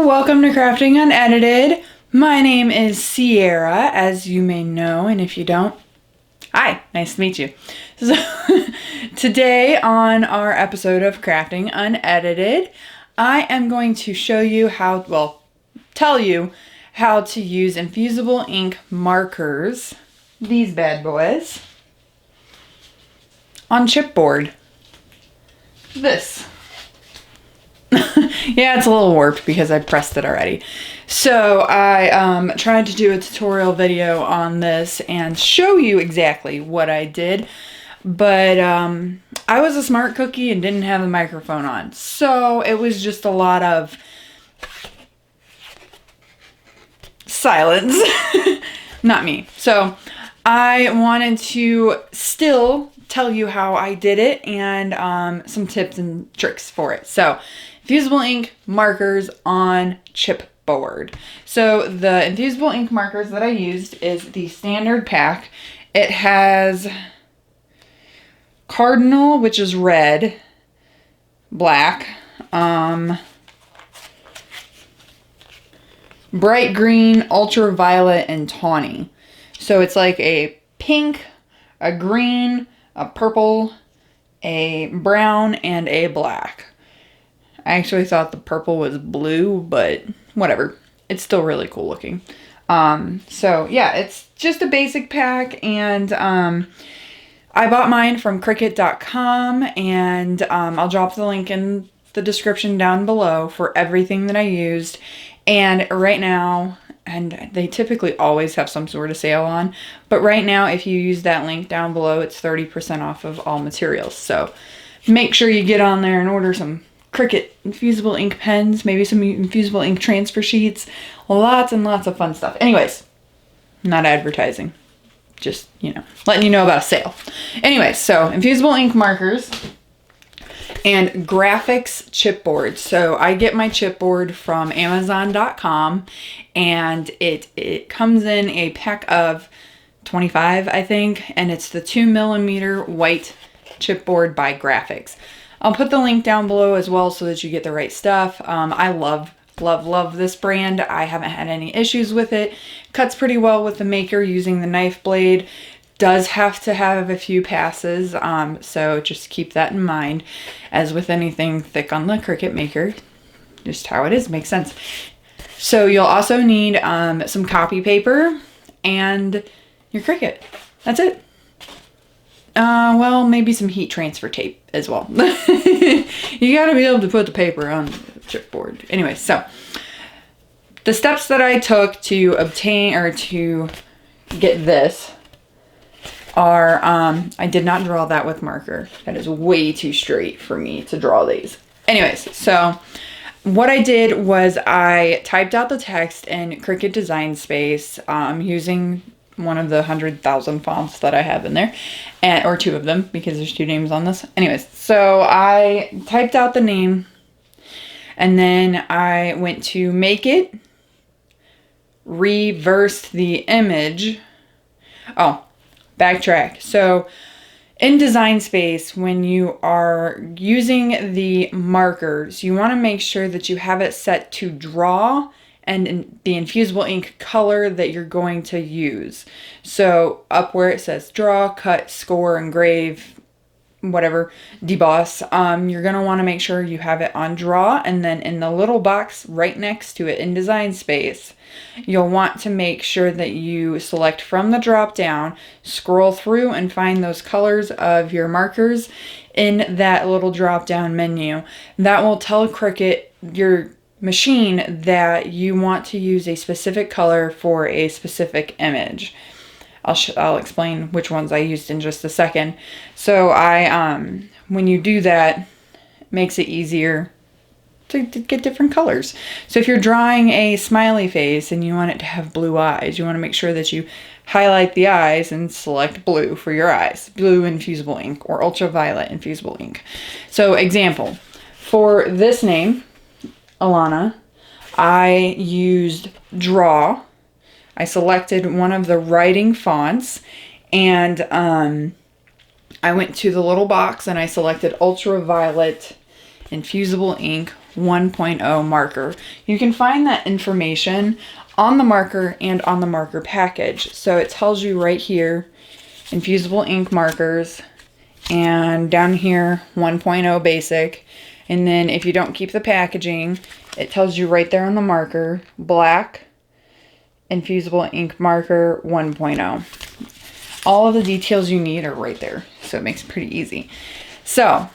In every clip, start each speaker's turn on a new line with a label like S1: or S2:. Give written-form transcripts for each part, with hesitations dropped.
S1: Hello, welcome to Crafting Unedited. My name is Sierra, as you may know, and if you don't, hi, nice to meet you. So today on our episode of Crafting Unedited, I am going to show you tell you how to use Infusible Ink Markers, these bad boys, on chipboard. This. Yeah, it's a little warped because I pressed it already. So I tried to do a tutorial video on this and show you exactly what I did. But I was a smart cookie and didn't have the microphone on. So it was just a lot of silence. Not me. So I wanted to still tell you how I did it and some tips and tricks for it. So Infusible Ink Markers on chipboard. So the Infusible Ink Markers that I used is the standard pack. It has Cardinal, which is red, black, bright green, ultraviolet, and tawny. So it's like a pink, a green, a purple, a brown, and a black. I actually thought the purple was blue, but whatever. It's still really cool looking. So yeah, it's just a basic pack, and I bought mine from cricutcom, and I'll drop the link in the description down below for everything that I used. And right now, and they typically always have some sort of sale on, but right now if you use that link down below, it's 30% off of all materials. So make sure you get on there and order some Cricut Infusible Ink pens, maybe some Infusible Ink transfer sheets, lots and lots of fun stuff. Anyways, not advertising, just, letting you know about a sale. Anyways, so Infusible Ink Markers and graphics chipboard. So I get my chipboard from Amazon.com, and it comes in a pack of 25, I think, and it's the 2mm white chipboard by Graphics. I'll put the link down below as well so that you get the right stuff. I love this brand. I haven't had any issues with it. Cuts pretty well with the maker using the knife blade. Does have to have a few passes, so just keep that in mind. As with anything thick on the Cricut maker, just how it is, makes sense. So you'll also need some copy paper and your Cricut. That's it. Well, maybe some heat transfer tape as well. You gotta be able to put the paper on the chipboard. Anyway, so the steps that I took to obtain or to get this are, I did not draw that with marker. That is way too straight for me to draw these. Anyways, so what I did was I typed out the text in Cricut Design Space using one of the 100,000 fonts that I have in there, or two of them because there's two names on this. Anyways, so I typed out the name, and then I went to make it, reversed the image. Oh, backtrack. So in Design Space, when you are using the markers, you want to make sure that you have it set to draw and in the infusible ink color that you're going to use. So up where it says draw, cut, score, engrave, whatever, deboss, you're going to want to make sure you have it on draw, and then in the little box right next to it in Design Space, you'll want to make sure that you select from the drop down, scroll through and find those colors of your markers in that little drop down menu. That will tell Cricut, your machine, that you want to use a specific color for a specific image. I'll explain which ones I used in just a second. So when you do that, it makes it easier to get different colors. So if you're drawing a smiley face and you want it to have blue eyes, you want to make sure that you highlight the eyes and select blue for your eyes. Blue infusible ink or ultraviolet infusible ink. So example, for this name, Alana, I used draw. I selected one of the writing fonts, and I went to the little box and I selected ultraviolet Infusible Ink 1.0 marker. You can find that information on the marker and on the marker package. So it tells you right here, Infusible Ink Markers, and down here 1.0 basic. And then if you don't keep the packaging, it tells you right there on the marker, black Infusible Ink Marker 1.0. All of the details you need are right there, so it makes it pretty easy. So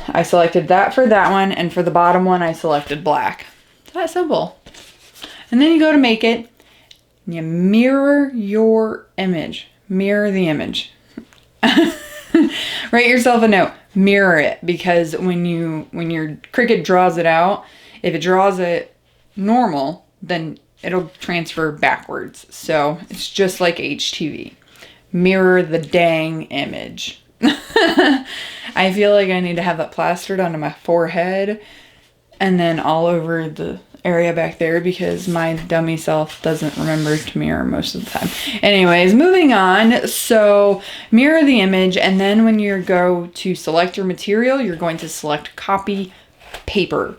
S1: I selected that for that one, and for the bottom one I selected black. It's that simple. And then you go to make it, and you mirror your image. Mirror the image. Write yourself a note. Mirror it, because when your Cricut draws it out, if it draws it normal, then it'll transfer backwards. So it's just like HTV. Mirror the dang image. I feel like I need to have that plastered onto my forehead and then all over the area back there, because my dummy self doesn't remember to mirror most of the time. Anyways, moving on. So mirror the image, and then when you go to select your material, you're going to select copy paper.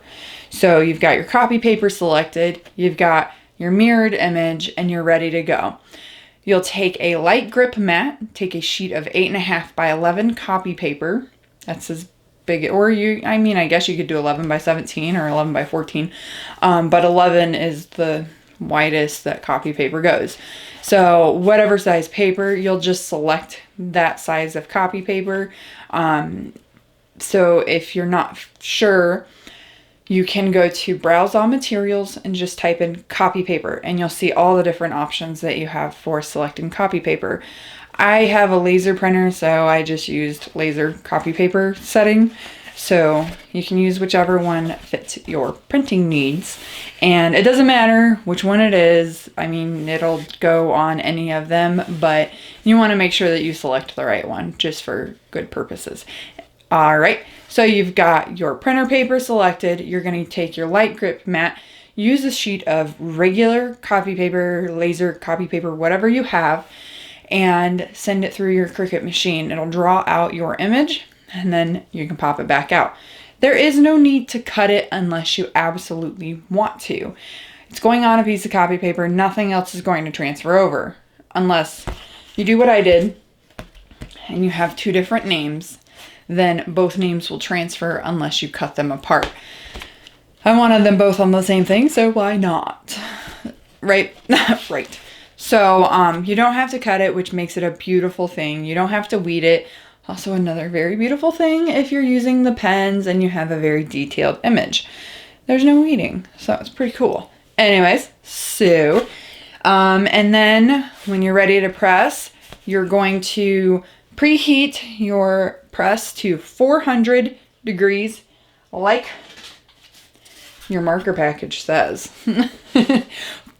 S1: So you've got your copy paper selected, you've got your mirrored image, and you're ready to go. You'll take a light grip mat, take a sheet of 8.5 by 11 copy paper. That's as big, or I guess you could do 11 by 17 or 11 by 14, but 11 is the widest that copy paper goes. So whatever size paper, you'll just select that size of copy paper. So if you're not sure, you can go to browse all materials and just type in copy paper, and you'll see all the different options that you have for selecting copy paper. I have a laser printer, so I just used laser copy paper setting. So you can use whichever one fits your printing needs. And it doesn't matter which one it is. I mean, it'll go on any of them, but you want to make sure that you select the right one just for good purposes. All right, so you've got your printer paper selected. You're going to take your light grip mat, use a sheet of regular copy paper, laser copy paper, whatever you have, and send it through your Cricut machine. It'll draw out your image, and then you can pop it back out. There is no need to cut it unless you absolutely want to. It's going on a piece of copy paper. Nothing else is going to transfer over unless you do what I did and you have two different names. Then both names will transfer unless you cut them apart. I wanted them both on the same thing, so why not? Right? Right. So you don't have to cut it, which makes it a beautiful thing. You don't have to weed it. Also another very beautiful thing if you're using the pens and you have a very detailed image. There's no weeding, so it's pretty cool. Anyways, so, and then when you're ready to press, you're going to preheat your press to 400 degrees, like your marker package says.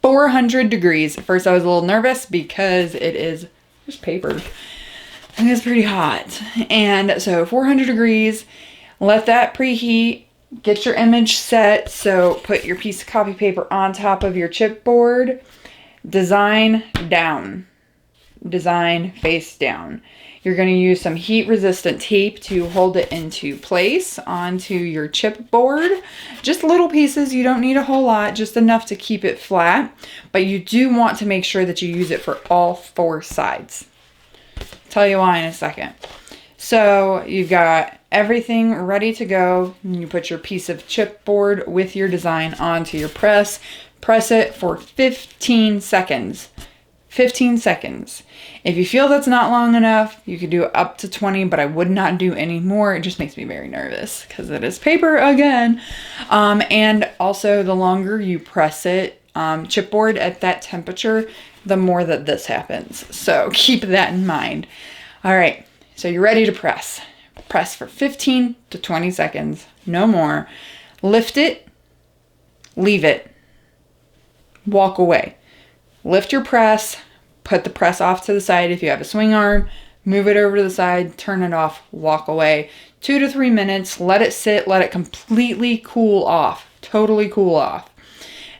S1: 400 degrees. At first I was a little nervous because it is just paper. And it's pretty hot. And so 400 degrees, let that preheat, get your image set. So put your piece of copy paper on top of your chipboard, design down, design face down. You're going to use some heat resistant tape to hold it into place onto your chipboard. Just little pieces, you don't need a whole lot, just enough to keep it flat. But you do want to make sure that you use it for all four sides. Tell you why in a second. So you've got everything ready to go. And you put your piece of chipboard with your design onto your press. Press it for 15 seconds. 15 seconds. If you feel that's not long enough, you could do up to 20, but I would not do any more. It just makes me very nervous because it is paper again. And also the longer you press it, chipboard at that temperature, the more that this happens. So keep that in mind. All right, so you're ready to press. Press for 15 to 20 seconds, no more. Lift it, leave it, walk away. Lift your press, put the press off to the side. If you have a swing arm, move it over to the side, turn it off, walk away. 2 to 3 minutes, let it sit, let it completely cool off, totally cool off.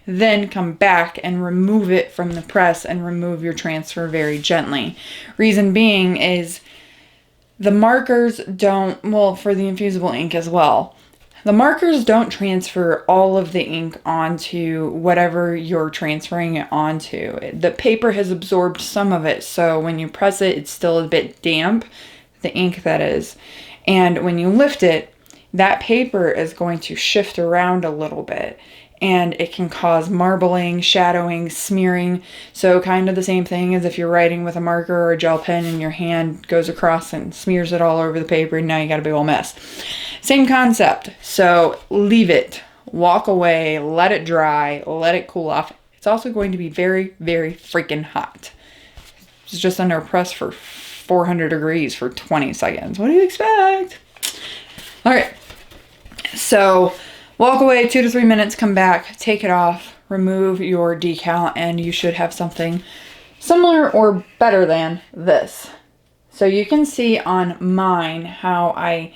S1: Then come back and remove it from the press and remove your transfer very gently. Reason being is The markers don't, well, for the infusible ink as well, the markers don't transfer all of the ink onto whatever you're transferring it onto. The paper has absorbed some of it, so when you press it, it's still a bit damp, the ink that is. And when you lift it, that paper is going to shift around a little bit, and it can cause marbling, shadowing, smearing. So kind of the same thing as if you're writing with a marker or a gel pen and your hand goes across and smears it all over the paper, and now you got a big old mess. Same concept. So leave it, walk away, let it dry, let it cool off. It's also going to be very, very freaking hot. It's just under press for 400 degrees for 20 seconds. What do you expect? All right. So walk away 2 to 3 minutes, come back, take it off, remove your decal, and you should have something similar or better than this. So you can see on mine how I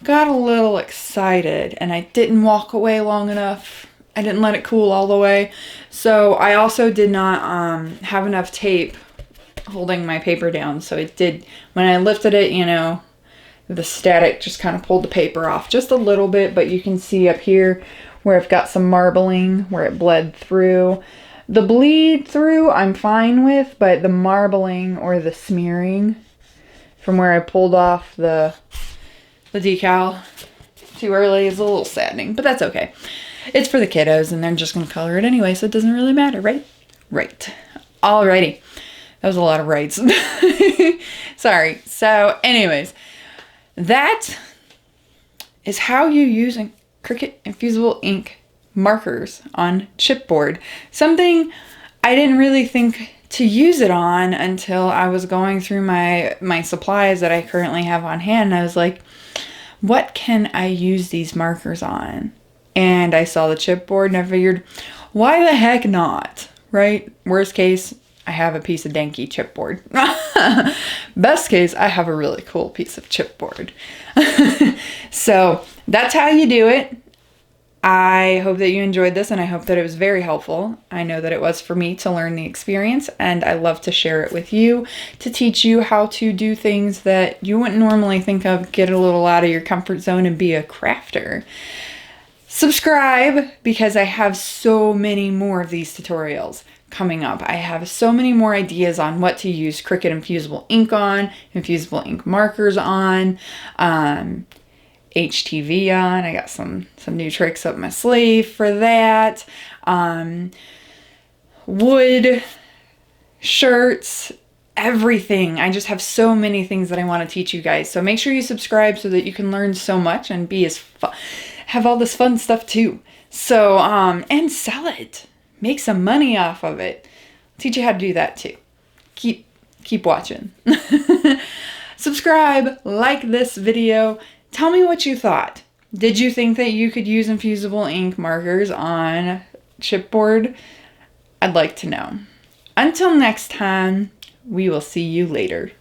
S1: got a little excited and I didn't walk away long enough. I didn't let it cool all the way. So I also did not have enough tape holding my paper down. So it did, when I lifted it, you know, the static just kind of pulled the paper off just a little bit, but you can see up here where I've got some marbling where it bled through. The bleed through I'm fine with, but the marbling or the smearing from where I pulled off the decal too early is a little saddening, but that's okay. It's for the kiddos and they're just going to color it anyway, so it doesn't really matter, right? Right. Alrighty. That was a lot of rights. Sorry. So anyways, that is how you use Cricut Infusible Ink Markers on chipboard. Something I didn't really think to use it on until I was going through my supplies that I currently have on hand. And I was like, what can I use these markers on? And I saw the chipboard and I figured, why the heck not, right? Worst case, I have a piece of danky chipboard. Best case, I have a really cool piece of chipboard. So that's how you do it. I hope that you enjoyed this and I hope that it was very helpful. I know that it was for me to learn the experience, and I love to share it with you to teach you how to do things that you wouldn't normally think of, get a little out of your comfort zone and be a crafter. Subscribe, because I have so many more of these tutorials coming up. I have so many more ideas on what to use Cricut Infusible Ink on, Infusible Ink Markers on, HTV on. I got some new tricks up my sleeve for that. Wood, shirts, everything. I just have so many things that I want to teach you guys. So make sure you subscribe so that you can learn so much and be as have all this fun stuff too. So, and sell it. Make some money off of it. I'll teach you how to do that too. Keep watching. Subscribe, like this video. Tell me what you thought. Did you think that you could use infusible ink markers on chipboard? I'd like to know. Until next time, we will see you later.